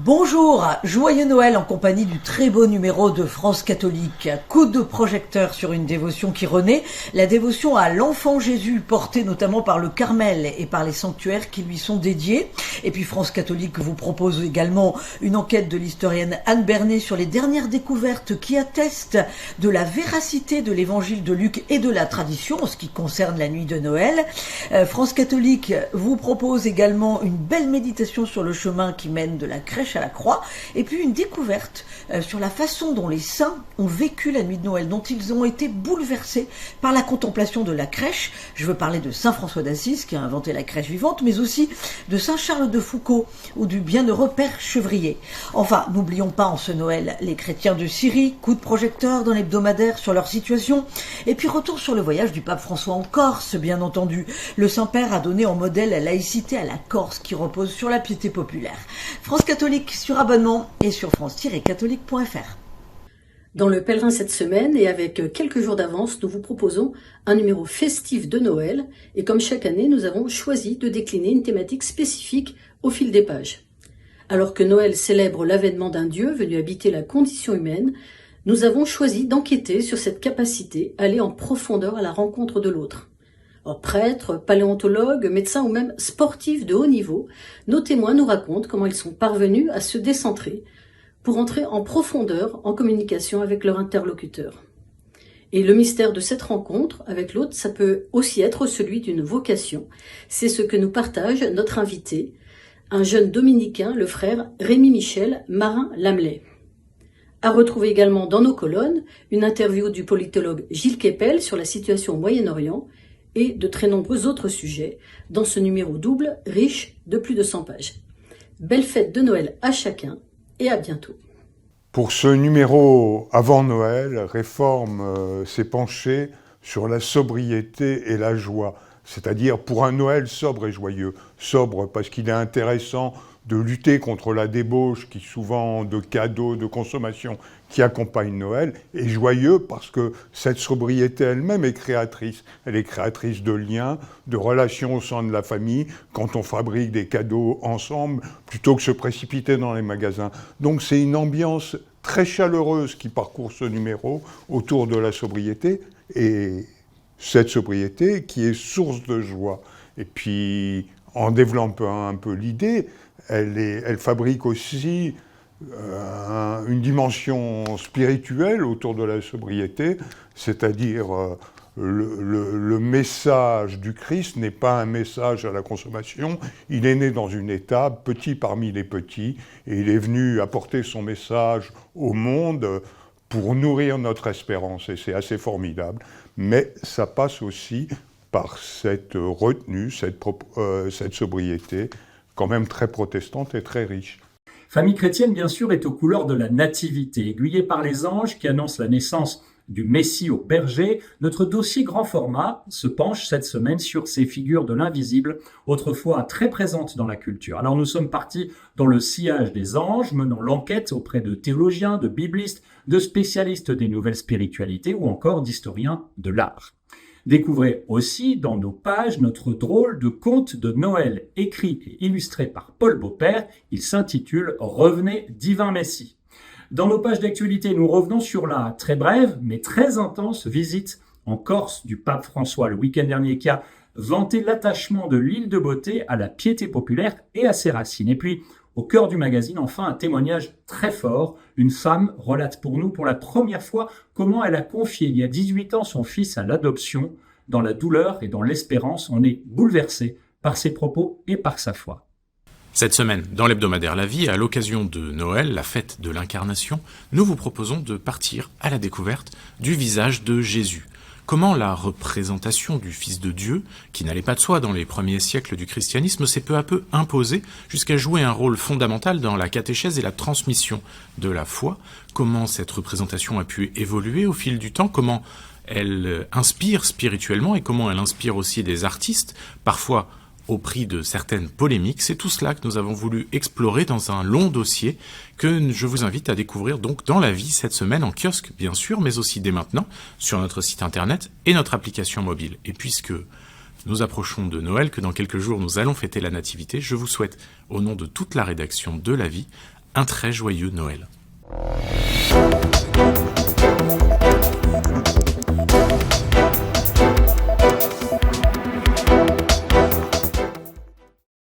Bonjour, joyeux Noël en compagnie du très beau numéro de France Catholique. Coup de projecteur sur une dévotion qui renaît, la dévotion à l'enfant Jésus portée notamment par le Carmel et par les sanctuaires qui lui sont dédiés. Et puis France Catholique vous propose également une enquête de l'historienne Anne Bernet sur les dernières découvertes qui attestent de la véracité de l'évangile de Luc et de la tradition en ce qui concerne la nuit de Noël. France Catholique vous propose également une belle méditation sur le chemin qui mène de la crèche à la croix, et puis une découverte sur la façon dont les saints ont vécu la nuit de Noël, dont ils ont été bouleversés par la contemplation de la crèche. Je veux parler de Saint François d'Assise qui a inventé la crèche vivante, mais aussi de Saint Charles de Foucault ou du bienheureux Père Chevrier. Enfin, n'oublions pas en ce Noël les chrétiens de Syrie, coup de projecteur dans l'hebdomadaire sur leur situation, et puis retour sur le voyage du pape François en Corse, bien entendu. Le Saint-Père a donné en modèle la laïcité à la Corse qui repose sur la piété populaire. France Catholique sur abonnement et sur france-catholique.fr. Dans le Pèlerin cette semaine et avec quelques jours d'avance, nous vous proposons un numéro festif de Noël et comme chaque année, nous avons choisi de décliner une thématique spécifique au fil des pages. Alors que Noël célèbre l'avènement d'un Dieu venu habiter la condition humaine, nous avons choisi d'enquêter sur cette capacité à aller en profondeur à la rencontre de l'autre. Alors, prêtres, paléontologues, médecins ou même sportifs de haut niveau, nos témoins nous racontent comment ils sont parvenus à se décentrer pour entrer en profondeur en communication avec leur interlocuteur. Et le mystère de cette rencontre avec l'autre, ça peut aussi être celui d'une vocation. C'est ce que nous partage notre invité, un jeune dominicain, le frère Rémi-Michel Marin-Lamelais. À retrouver également dans nos colonnes une interview du politologue Gilles Kepel sur la situation au Moyen-Orient et de très nombreux autres sujets dans ce numéro double riche de plus de 100 pages. Belle fête de Noël à chacun et à bientôt. Pour ce numéro avant Noël, Réforme s'est penché sur la sobriété et la joie, c'est-à-dire pour un Noël sobre et joyeux. Sobre parce qu'il est intéressant de lutter contre la débauche qui souvent de cadeaux, de consommation qui accompagne Noël, et joyeux parce que cette sobriété elle-même est créatrice. Elle est créatrice de liens, de relations au sein de la famille, quand on fabrique des cadeaux ensemble, plutôt que se précipiter dans les magasins. Donc c'est une ambiance très chaleureuse qui parcourt ce numéro autour de la sobriété, et cette sobriété qui est source de joie. Et puis, en développant un peu l'idée, elle fabrique aussi une dimension spirituelle autour de la sobriété, c'est-à-dire le message du Christ n'est pas un message à la consommation, il est né dans une étape, petit parmi les petits, et il est venu apporter son message au monde pour nourrir notre espérance, et c'est assez formidable. Mais ça passe aussi par cette retenue, cette sobriété, quand même très protestante et très riche. Famille chrétienne, bien sûr, est aux couleurs de la nativité. Aiguillée par les anges qui annoncent la naissance du Messie au berger, notre dossier grand format se penche cette semaine sur ces figures de l'invisible, autrefois très présentes dans la culture. Alors nous sommes partis dans le sillage des anges, menant l'enquête auprès de théologiens, de biblistes, de spécialistes des nouvelles spiritualités ou encore d'historiens de l'art. Découvrez aussi dans nos pages notre drôle de conte de Noël, écrit et illustré par Paul Beaupère. Il s'intitule « Revenez, divin Messie ». Dans nos pages d'actualité, nous revenons sur la très brève mais très intense visite en Corse du pape François le week-end dernier qui a vanté l'attachement de l'île de Beauté à la piété populaire et à ses racines. Et puis, au cœur du magazine, enfin, un témoignage très fort. Une femme relate pour nous pour la première fois comment elle a confié il y a 18 ans son fils à l'adoption. Dans la douleur et dans l'espérance, on est bouleversé par ses propos et par sa foi. Cette semaine, dans l'hebdomadaire La Vie, à l'occasion de Noël, la fête de l'Incarnation, nous vous proposons de partir à la découverte du visage de Jésus. Comment la représentation du Fils de Dieu, qui n'allait pas de soi dans les premiers siècles du christianisme, s'est peu à peu imposée jusqu'à jouer un rôle fondamental dans la catéchèse et la transmission de la foi. Comment cette représentation a pu évoluer au fil du temps, comment elle inspire spirituellement et comment elle inspire aussi des artistes, parfois au prix de certaines polémiques. C'est tout cela que nous avons voulu explorer dans un long dossier que je vous invite à découvrir donc dans La Vie cette semaine en kiosque bien sûr, mais aussi dès maintenant sur notre site internet et notre application mobile. Et puisque nous approchons de Noël, que dans quelques jours nous allons fêter la Nativité, je vous souhaite au nom de toute la rédaction de La Vie un très joyeux Noël.